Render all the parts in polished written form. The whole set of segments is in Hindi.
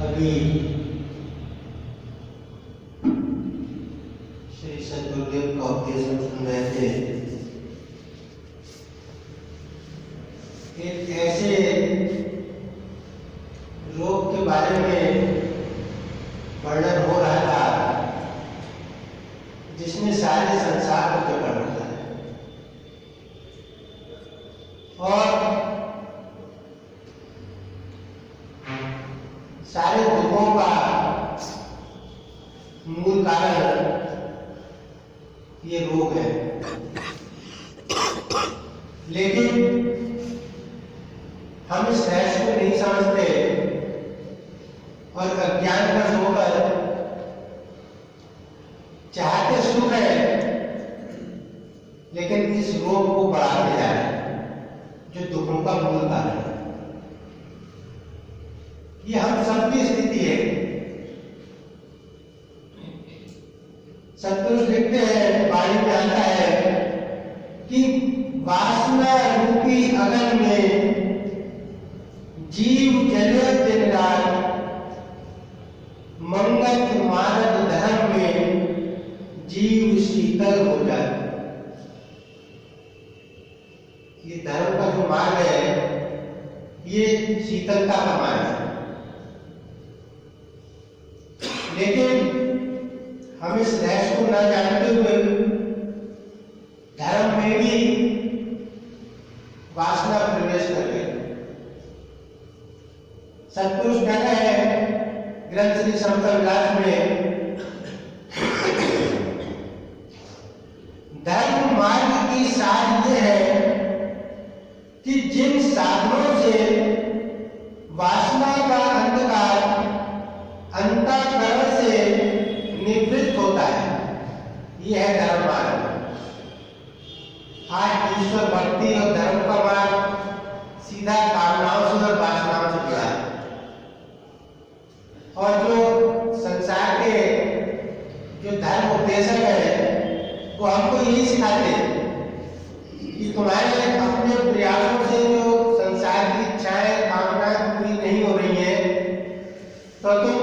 अभी श्री सद्गुरुदेव का उपदेश सुन रहे थे। एक ऐसे रोग के बारे में वर्णन हो रहा था जिसने सारे संसार को जकड़ रखा है और सारे दुखों का मूल कारण ये रोग है। लेकिन हम इस रहस्य को नहीं समझते और अज्ञानवश होकर चाहते सुख है लेकिन इस रोग को बढ़ाते जा रहे हैं जो दुखों का मूल कारण है। ये हम सबकी स्थिति है। सतपुरुष लिखते हैं, वाणी में आता है कि वासना रूपी अगन में जीव जले दिन रात, मंगल मानव धर्म में जीव शीतल हो जाए। ये धर्म का जो मार्ग है ये शीतलता का मार्ग है। लेकिन हम इस रहस्य को न जानते हुए धर्म में भी वासना प्रवेश कर गए। सतपुरुष कहते हैं ग्रंथ श्री समता विलास में, धर्म मार्ग की सार यह है कि जिन साधनों से वासना का अंधकार अंतःकरण से निवृत्त होता है, यह है धर्म मार्ग। आज ईश्वर भक्ति और धर्म का मार्ग सीधा कामनाओं से और वासनाओं से जुड़ा है। और जो संसार के जो धर्म उपदेशक है वो हमको यही सिखाते हैं कि तुम्हारे अपने प्रयासों से जो संसार की इच्छाएं कामनाएं पूरी नहीं हो रही है तो तुम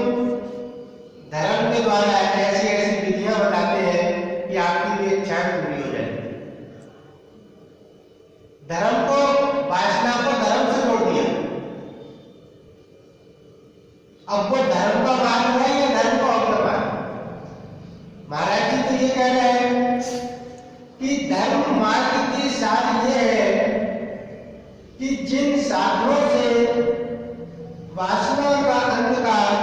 धर्म के द्वारा ऐसी ऐसी विधियां बताते हैं कि आपकी भी इच्छाएं पूरी हो जाए। धर्म को, वासना को धर्म से जोड़ दिया। अब वो धर्म का मार्ग है या धर्म का और मार्ग? महाराज जी तो ये कह रहे हैं कि धर्म मार्ग की सार ये है कि जिन साधनों से वासना का अंधकार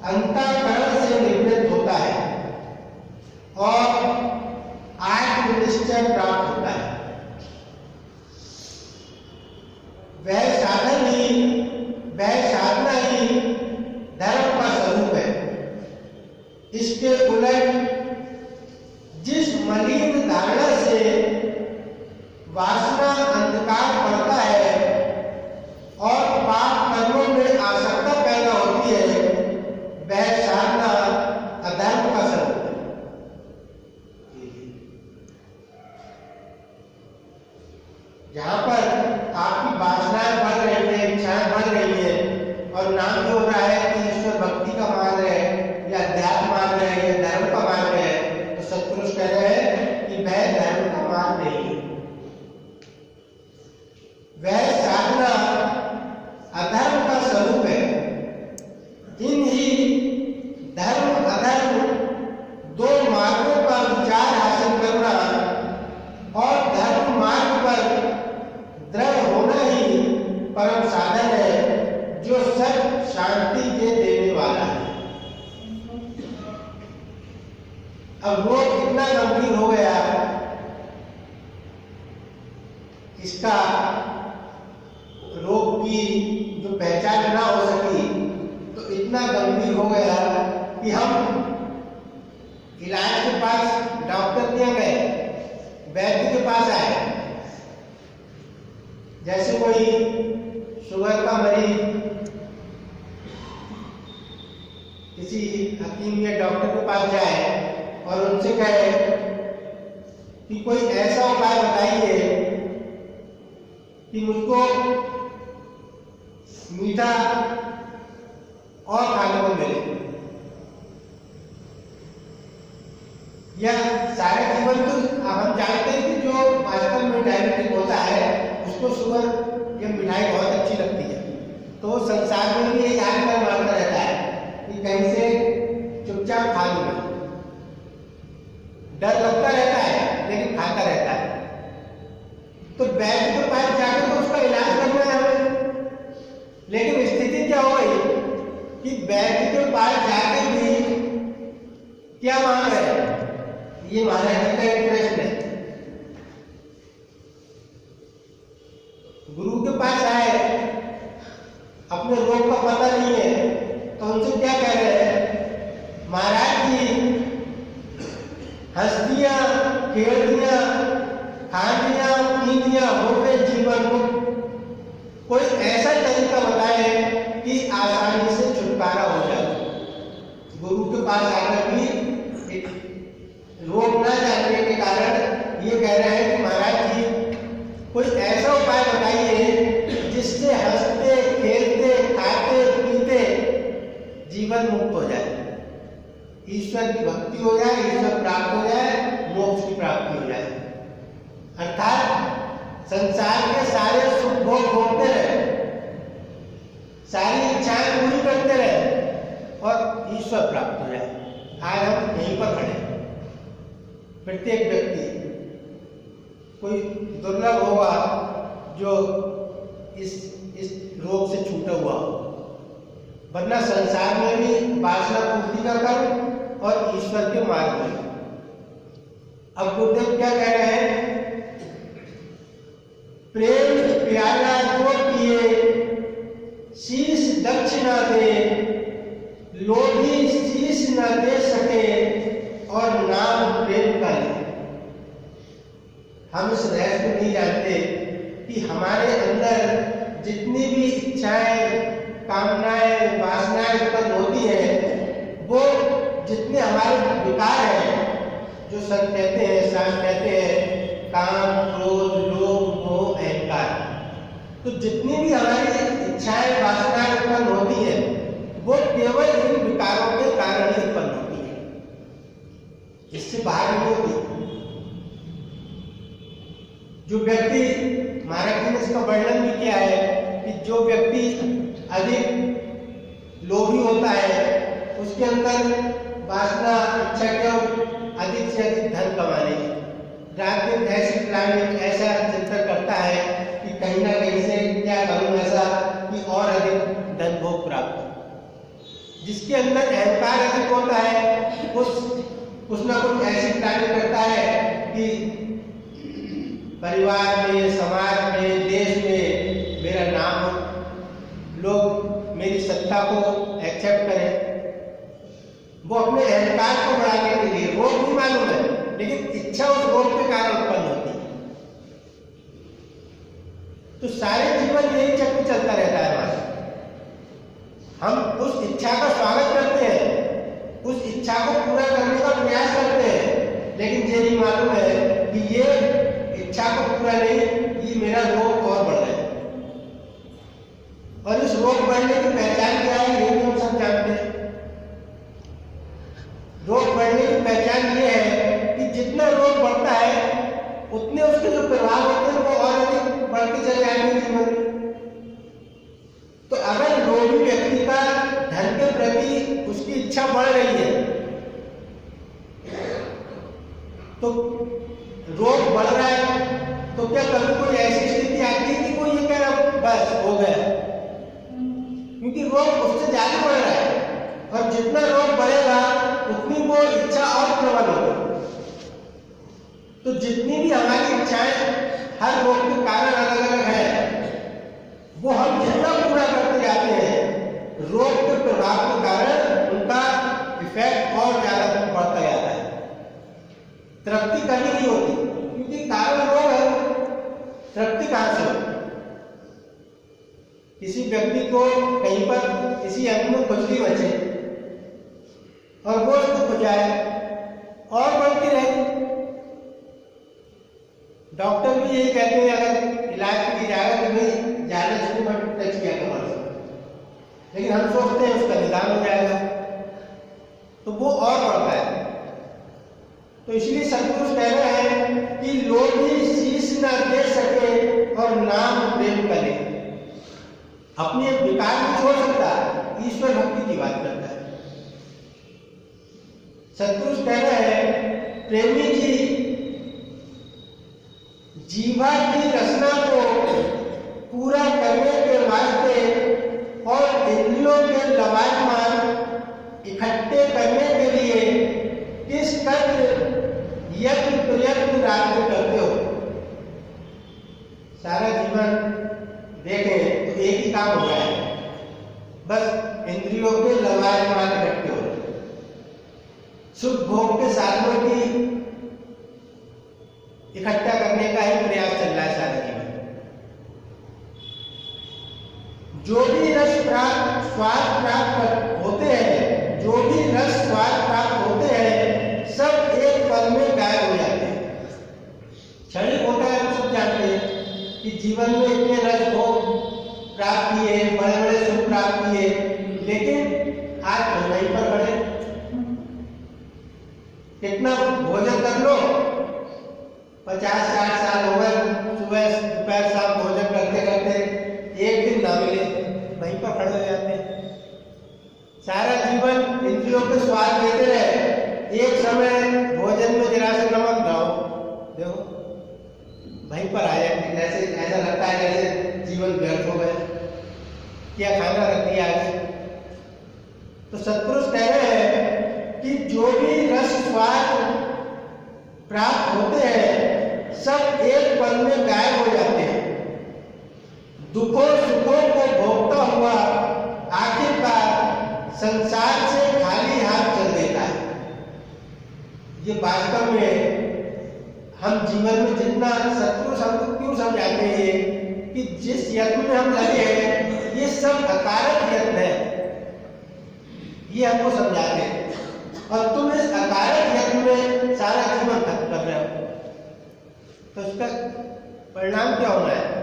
अंतःकरण से निवृत्त होता है और आत्मनिश्चय प्राप्त होता है, वह साधन ही, वह साधना ही धर्म का स्वरूप है। इसके उलट जिस मलिन धारणा से वासना अंधकार पड़ता है और पाप कर्मों में आसक्ति पैदा होती है, वह साधना अधर्म का स्वरूप है। जहां पर आपकी वासनाएं बढ़ रही है, इच्छाएं बढ़ रही है और नाम जो हो रहा है कि ईश्वर भक्ति का मार्ग है या अध्यात्म मार्ग है या धर्म का मार्ग है, तो सतपुरुष कह रहे हैं कि वह धर्म का मार्ग नहीं है। वह साधना अधर्म का स्वरूप है। इन ही धर्म अधर्म दो मार्गों का विचार हासिल करना और धर्म मार्ग पर दृढ़ होना ही परम साधन है जो सब शांति के देने वाला है। अब रोग इतना गंभीर हो गया, इसका रोग की जो पहचान ना हो सकी तो इतना गंभीर हो गया कि हम इलाज के पास डॉक्टर के यहाँ गए, वैद्य के पास आए। जैसे कोई शुगर का मरीज किसी हकीम या डॉक्टर के पास जाए और उनसे कहे कि कोई ऐसा उपाय बताइए कि मुझको मीठा और खाने को मिले। यह सारे जीवन तो हम जानते हैं कि जो वास्तव में डायबिटिक होता है उसको शुगर या मिठाई बहुत अच्छी लगती है, तो संसार में भी याद कर मारता रहता है कि कहीं से चुपचाप खा लूंगा। डर लगता रहता है लेकिन खाता रहता है। तो वैद्य के पास जाकर तो उसका इलाज करना है हमें, लेकिन स्थिति क्या हो गई कि वैद्य के पास जाके भी क्या मांग रहे हैं, ये महाराज जी का इंटरेस्ट है। गुरु के पास आए, अपने रोग का पता नहीं है, तो उनसे क्या कह रहे हैं, महाराज जी हंसदियां खेलदियां खादियां पीदियां हो गए जीवन मुक्त, कोई ऐसा तरीका बताए कि आसानी से छुटकारा हो जाए। गुरु के पास आकर भी रोग न जानने के कारण ये कह रहे हैं कि महाराज जी कोई ऐसा उपाय बताइए जिससे हंसते खेलते खाते पीते जीवन मुक्त हो जाए, ईश्वर की भक्ति हो जाए, ईश्वर प्राप्त हो जाए, मोक्ष की प्राप्ति हो जाए। अर्थात संसार के सारे सुख भोग भोगते रहे, सारी इच्छाएं पूरी करते रहे और ईश्वर प्राप्त हो जाए। आज हम यहीं पर खड़े, प्रत्येक व्यक्ति कोई दुर्लभ होगा जो इस रोग से छूटा हुआ हो, वरना संसार में भी वासना पूर्ति का कर्म और ईश्वर के मार्ग में। अब गुरुदेव क्या कह रहे हैं, प्रेम प्याला जो पिए शीश दक्षिणा दे, लोभी शीश न दे सके और नाम प्रेम का ले। हम इस रहस्य को नहीं जानते कि हमारे अंदर जितनी भी इच्छाएं कामनाएं वासनाएं उत्पन्न होती हैं, वो जितने हमारे विकार हैं, जो संत कहते हैं, शास्त्र कहते हैं, काम क्रोध लोभ मोह अहंकार, तो जितनी भी हमारी इच्छाएं वासनाएं उत्पन्न होती हैं वो केवल इन विकारों के कारण ही उत्पन्न होती है, इससे बाहर नहीं होती। जो व्यक्ति, महाराज जी ने इसका वर्णन भी किया है कि जो व्यक्ति अधिक लोभी होता है उसके अंदर वासना इच्छा क्या, अधिक से अधिक धन कमाने की, रात दिन ऐसी प्लानिंग ऐसा चिंतन करता है कि कहीं ना कहीं से क्या करूं ऐसा कि और अधिक धन भोग प्राप्त हो। जिसके अंदर अहंकार अधिक होता है कुछ ना कुछ ऐसी प्लानिंग करता है कि परिवार में, समाज में, देश में मेरा नाम हो, लोग मेरी सत्ता को एक्सेप्ट करें। वो अपने अहंकार को बढ़ाने के लिए, रोग नहीं मालूम है लेकिन इच्छा उस रोग के कारण उत्पन्न होती है। तो सारे जीवन यही चक्र चलता रहता है हमारा। हम उस इच्छा का स्वागत करते हैं, उस इच्छा को पूरा करने का प्रयास करते हैं, लेकिन ये नहीं मालूम है कि ये इच्छा को पूरा नहीं, ये मेरा रोग और बढ़ रहा है। और इस रोग बढ़ने की पहचान क्या है, ये भी हम सब जानते हैं। रोग बढ़ने की पहचान ये है कि जितना रोग बढ़ता है उतने उसके जो प्रभाव होते हैं वो और अधिक बढ़ते चले जाएंगे जीवन में। तो अगर लोभी व्यक्ति का धन के प्रति उसकी इच्छा बढ़ रही है तो रोग बढ़ रहा है, तो क्या कभी कोई ऐसी स्थिति आती है कि कोई ये कह रहा बस हो गया, क्योंकि रोग उससे ज्यादा बढ़ रहा है और जितना रोग बढ़ेगा उतनी वो इच्छा और प्रबल होगी। तो जितनी भी हमारी इच्छाएं हर रोग के कारण अलग अलग है, वो हम जितना पूरा करते जाते हैं रोग के प्रभाव के कारण उनका इफेक्ट और ज्यादा बढ़ता जाता है, तृप्ति कभी नहीं होती, क्योंकि कारण रोग है, तृप्ति कहां से होती। किसी व्यक्ति को कहीं पर किसी अंग में खुजली बचे और वो उसको खुजाए और बढ़ती रहे। डॉक्टर भी यही कहते हैं अगर इलाज की जाएगा तो भाई ज्यादा से मत टच किया करो, लेकिन हम सोचते हैं उसका निदान हो जाएगा, तो वो और बढ़ता है। तो इसलिए सतपुरुष कह रहे हैं कि लोभी शीश न दे सके और नाम प्रेम करे। अपनी विकार भी छोड़ सकता है, ईश्वर भक्ति की बात करता है। सतपुरुष कह रहे हैं प्रेमी जी जीवा की रचना को पूरा करने के वास्ते और इंद्रियों के लवाजमान इकट्ठे करने के लिए किस कदर यत्न प्रयत्न राज्य करते हो। सारा जीवन देखें तो एक ही काम हो रहा है, बस इंद्रियों के लवाजमान इकट्ठे हो, सुख भोग के साधनों की इकट्ठा करने का ही प्रयास चल रहा है सारा जीवन। जो भी रस प्राप्त स्वाद प्राप्त होते हैं, जो भी रस स्वाद प्राप्त होते हैं, सब एक पल में गायब हो जाते हैं। क्षणिक होता है, हम सब जानते हैं कि जीवन में इतने रस भोग प्राप्त किए, बड़े बड़े सुख प्राप्त किए, लेकिन आज वहीं पर खड़े, कितना भोजन कर लो, 50-60 साल हो गए, सुबह दोपहर शाम भोजन करते करते एक दिन ना मिले, वहीं पर खड़े हो जाते हैं। सारा जीवन इंद्रियों के स्वाद लेते रहे, एक समय भोजन में जरा से नमक लाओ, देखो वहीं पर आ जाते। जैसे ऐसा लगता है जैसे जीवन व्यर्थ हो गए, क्या खाना रख दिया आगे। तो सतपुरुष कह रहे हैं कि जो भी रस स्वाद प्राप्त होते हैं, सब एक पल में गायब हो जाते हैं। दुखों सुखों को भोगता हुआ आखिरकार संसार से खाली हाथ चल देता है। ये वास्तव में हम जीवन में जितना सतपुरुष हमको क्यों समझाते हैं कि जिस यत्न में हम लगे हैं ये सब अकारक यत्न है, ये हमको समझाते हैं। और तुम इस अकारक यत्न में सारा जीवन खत्म कर रहे हो, तो इसका परिणाम क्या होना है।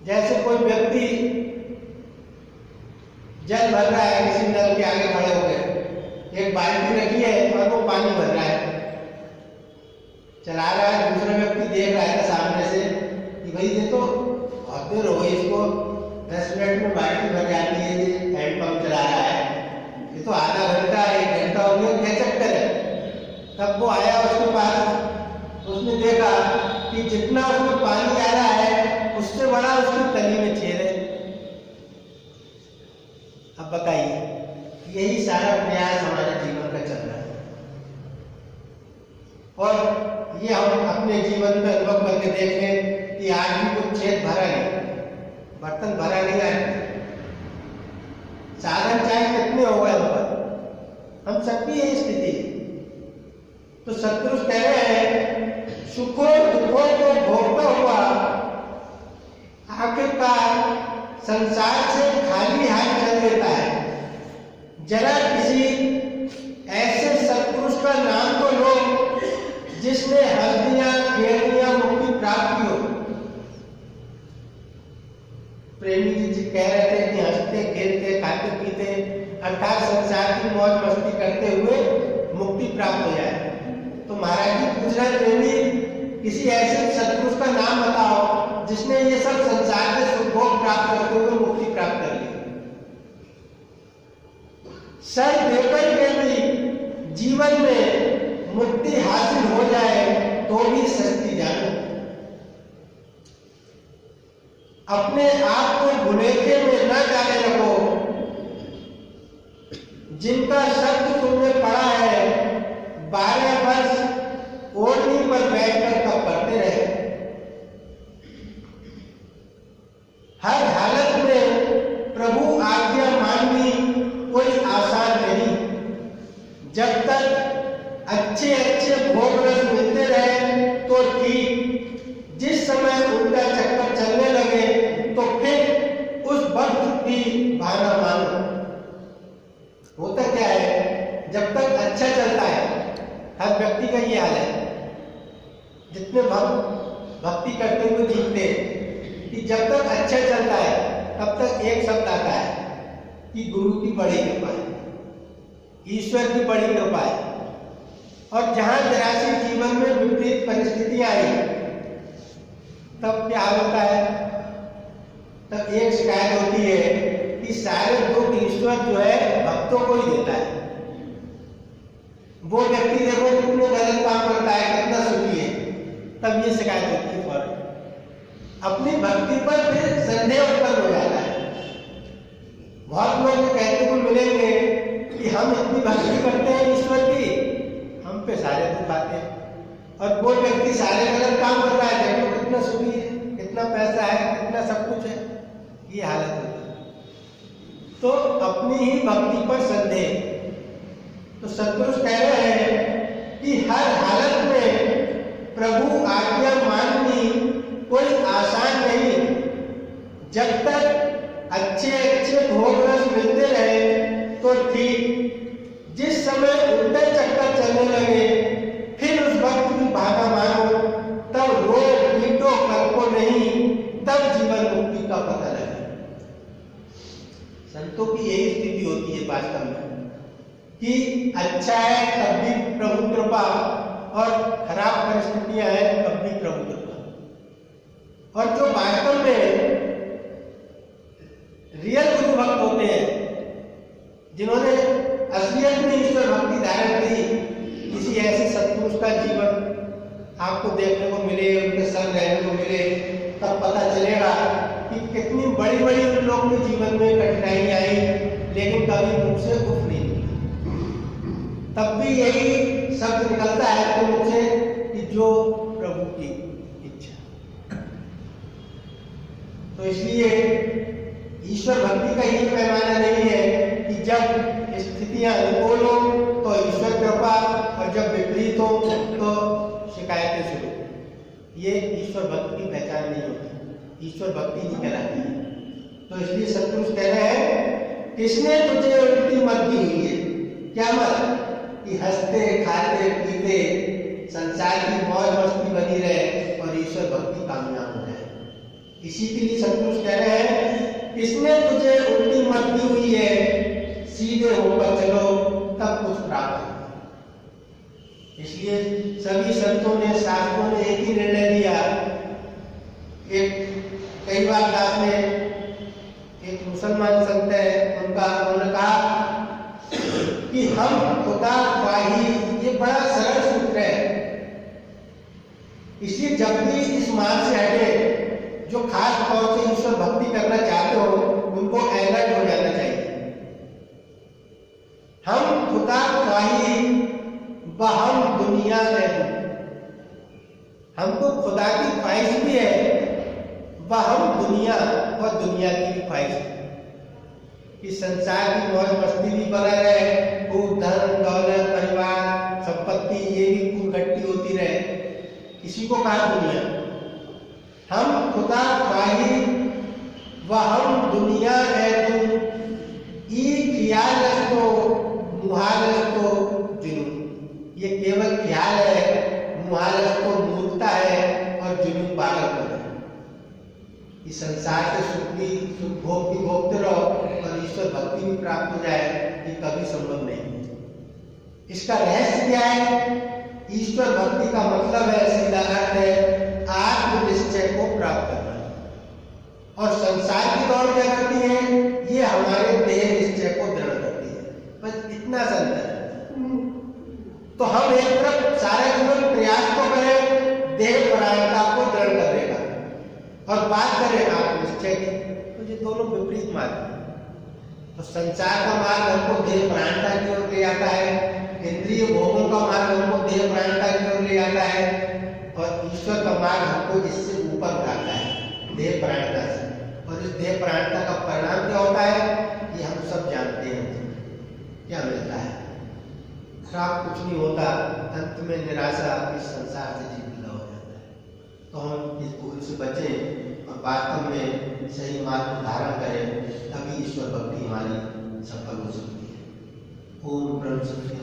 जैसे कोई व्यक्ति जल भर रहा है, किसी नल के आगे खड़े हो गए, एक बाल्टी रखी है और वो पानी भर रहा है, चला रहा है, दूसरा व्यक्ति देख रहा है सामने से कि भाई ये तो बहुत देर हो गई, इसको 10 मिनट में बाल्टी भर जाती है, ये हैंडपंप चला रहा है, ये तो आधा घंटा 1 घंटा हो गया, क्या चक्कर है। तब वो आया उसके पास, उसने देखा कि जितना उसमें पानी आ रहा है उससे बड़ा उसकी तली में छेद है। अब बताइए, यही सारा प्रयास हमारे जीवन का चल रहा है, और ये हम अपने जीवन में अनुभव करके देख लें कि आज भी कुछ छेद भरा नहीं, बर्तन भरा नहीं है। साधन चाहे कितने हो गए हम सबकी यही स्थिति। तो सतपुरुष कह रहे हैं सुखों दुखों को भोगता हुआ आखिरकार संसार से खाली हाथ चल देता है। जरा किसी ऐसे सत्पुरुष का नाम तो लो जिसने हस्तियां खेलियां मुक्ति प्राप्त की हो। प्रेमी जी कह रहे थे कि हंसते खेलते खाते पीते अर्थात संसार की मौज मस्ती करते हुए मुक्ति प्राप्त हो जाए। तो महाराज जी पूछ रहे प्रेमी किसी ऐसे सत्पुरुष का नाम बताओ जिसने ये सब संसार के सुख भोग प्राप्त करते हुए मुक्ति प्राप्त कर ली। सर देकर के भी जीवन में मुक्ति हासिल हो जाए तो भी सस्ती जानो। अपने आप को भुलेखे में न जाने रखो। जिनका शब्द तुमने पढ़ा है 12 वर्ष ओढ़नी पर बैठकर कब पढ़ते रहे। हर हालत में प्रभु आज्ञा माननी कोई आसान नहीं। जब तक अच्छे अच्छे भोग रस मिलते रहे तो ठीक, जिस समय उनका चक्कर चलने लगे तो फिर उस वक्त भी बहाना मानो। होता क्या है, जब तक अच्छा चलता है, हर व्यक्ति का ये हाल है, जितने भक्ति करते हुए दिखते कि जब तक अच्छा चलता है तब तक एक शब्द आता है कि गुरु की बड़ी कृपा है, ईश्वर की बड़ी कृपा है। और जहां जरा सी जीवन में विपरीत परिस्थितियां आई तब क्या होता है, तब एक शिकायत होती है कि सारे दुख ईश्वर जो है भक्तों को ही देता है। वो व्यक्ति देखो कितने गलत काम करता है, कितना सुखी है, तब ये शिकायत होती है फौरन। अपनी भक्ति पर फिर संदेह उत्पन्न हो जाता है। बहुत लोग कहते को मिलेंगे कि हम इतनी भक्ति करते हैं ईश्वर की, हम पे सारे दुख आते हैं, और वो व्यक्ति सारे गलत काम कर रहा है, देखो कितना सुखी है, कितना पैसा है, कितना सब कुछ है, ये हालत होती है। तो अपनी ही भक्ति पर संदेह। तो सतपुरुष कह रहे हैं कि हर हालत में प्रभु आज्ञा माननी कोई आसान नहीं। जब तक अच्छे अच्छे भोग रस मिलते रहे तो ठीक, जिस समय उल्टे चक्कर चलने लगे फिर उस वक्त की भागा मानो, तब रोग पीटो कल्पो नहीं, तब जीवन मुक्ति का पता लगे। संतों की यही स्थिति होती है वास्तव में कि अच्छा है तब भी प्रभु कृपा, और खराब परिस्थितियां हैं तब भी प्रभु कृपा। और जो वास्तव में रियल गुरु भक्त होते हैं, जिन्होंने असलियत में ईश्वर भक्ति धारण की, किसी ऐसे सत्पुरुष का जीवन आपको देखने को मिले, उनके संग रहने को मिले, तब पता चलेगा कि कितनी बड़ी बड़ी उन लोगों के जीवन में कठिनाई आई, लेकिन कभी मुझ से उठ नहीं निकली। तब भी यही शब्द निकलता है तो मुझसे कि जो प्रभु की इच्छा। तो इसलिए ईश्वर भक्ति का ये पैमाना नहीं है कि जब स्थितियां अनुकूल हो तो ईश्वर कृपा, और जब विपरीत हो तो शिकायतें शुरू। ये ईश्वर भक्ति की पहचान नहीं होती, ईश्वर भक्ति नहीं कहलाती है। तो इसलिए सतपुरुष कह रहे हैं, किसने तुझे उल्टी मत दी हुई है? क्या मत? कि हंसते खाते पीते संसार की मौज मस्ती बनी रहे और ईश्वर भक्ति कामयाब हो जाए। इसी के लिए सतपुरुष कह रहे हैं, किसने तुझे उल्टी मत दी हुई है, सीधे होकर चलो तब कुछ प्राप्त हो। इसलिए सभी संतों ने, शास्त्रों ने एक ही निर्णय लिया। कई बार दास में एक मुसलमान संत है, उन्होंने कहा कि हम खुदा ख्वाही, ये बड़ा सरल सूत्र है। इसलिए जब भी इस मार्ग से हटे, जो खास तौर से ईश्वर भक्ति करना चाहते हो, उनको अलर्ट हो जाना चाहिए। हम खुदा ख्वाही व हम दुनिया है। हमको खुदा की ख्वाहिश भी है, व हम दुनिया और दुनिया की भी ख्वाहिश है कि संसार की मौज मस्ती भी बना रहे, खूब धन दौलत परिवार संपत्ति ये भी खूब गट्टी होती रहे। किसी को कहा दुनिया। हम खुदा ख्वाही व हम दुनिया है तुम, ई ख्याल तो मुहालस तो जुनून। ये केवल ख्याल है, मुहालस तो मूर्खता है, और जुनून पागलपन है। इस संसार के सुख भोगते रहो और ईश्वर भक्ति भी प्राप्त हो जाए, ये कभी संभव नहीं। इसका रहस्य क्या है? ईश्वर भक्ति का मतलब है, सीधा अर्थ है, आत्मनिश्चय को प्राप्त करना। और संसार की दौड़ क्या करती है? ये हमारे देह निश्चय को दृढ़ करती है। बस इतना सा अंतर है। तो हम एक तरफ सारा जीवन प्रयास तो करें देह परायणता को दृढ़ करने का, और बात करें आत्मनिश्चय की, तो ये दोनों विपरीत मार्ग है। तो संसार का मार्ग हमको देह प्राणता की ओर ले आता है, इंद्रिय भोगों का मार्ग हमको देह प्राणता की ओर ले आता है, और ईश्वर का मार्ग हमको इससे ऊपर उठाता है, देह प्राणता से। और इस देह प्राणता का परिणाम क्या होता है, ये हम सब जानते हैं। क्या मिलता है? खराब कुछ नहीं होता, अंत में निराशा इस संसार से जीविका हो जाता है। तो हम इस भूल से बचें और वास्तव में सही मार्ग को धारण करें, तभी ईश्वर भक्ति हमारी सफल हो सकती है। ओम ब्रह्म सत्य।